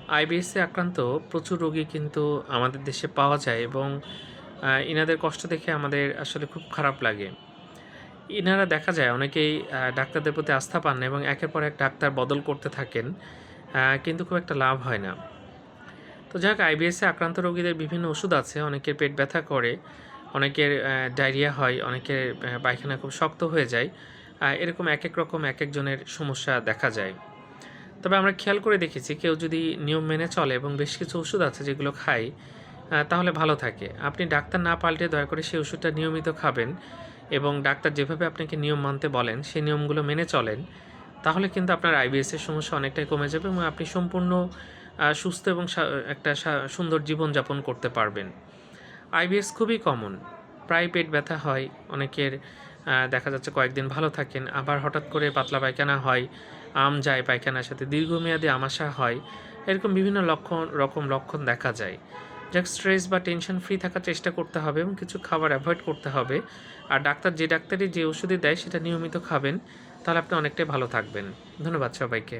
আইবিএসে আক্রান্ত প্রচুর রোগী কিন্তু আমাদের দেশে পাওয়া যায় এবং ইনাদের কষ্ট দেখে আমাদের আসলে খুব খারাপ লাগে। ইনারা দেখা যায় অনেকেই ডাক্তারদের প্রতি আস্থা পান না এবং একের পর এক ডাক্তার বদল করতে থাকেন। কিন্তু খুব একটা লাভ হয় না। তো যাই হোক, আইবিএসে আক্রান্ত রোগীদের বিভিন্ন ওষুধ আছে। অনেকের পেট ব্যথা করে, অনেকের ডায়রিয়া হয়, অনেকের পায়খানা খুব শক্ত হয়ে যায়। এরকম একেক রকম একেকজনের সমস্যা দেখা যায়। তবে আমরা খেয়াল করে দেখেছি কেউ যদি নিয়ম মেনে চলে এবং বেশ কিছু ওষুধ আছে যেগুলো খায়, তাহলে ভালো থাকে। আপনি ডাক্তার না পাল্টে দয়া করে সেই ওষুধটা নিয়মিত খাবেন এবং ডাক্তার যেভাবে আপনাকে নিয়ম মানতে বলেন সেই নিয়মগুলো মেনে চলেন। তাহলে কিন্তু আপনার আইবিএসের সমস্যা অনেকটাই কমে যাবে এবং আপনি সম্পূর্ণ সুস্থ এবং একটা সুন্দর জীবনযাপন করতে পারবেন। আইবিএস খুবই কমন। প্রায় পেট ব্যথা হয়। অনেকের দেখা যাচ্ছে কয়েকদিন ভালো থাকেন। আবার হঠাৎ করে পাতলা পায়খানা হয়, যায় পায়খানার সাথে দীর্ঘমেয়াদী আমাশা হয়। এরকম বিভিন্ন লক্ষণ দেখা যায়। যাক, স্ট্রেস বা টেনশন ফ্রি থাকার চেষ্টা করতে হবে এবং কিছু খাবার এভয়েড করতে হবে। আর ডাক্তারই যে ওষুধই দেয় সেটা নিয়মিত খাবেন। তাহলে আপনি অনেকটাই ভালো থাকবেন। ধন্যবাদ সবাইকে।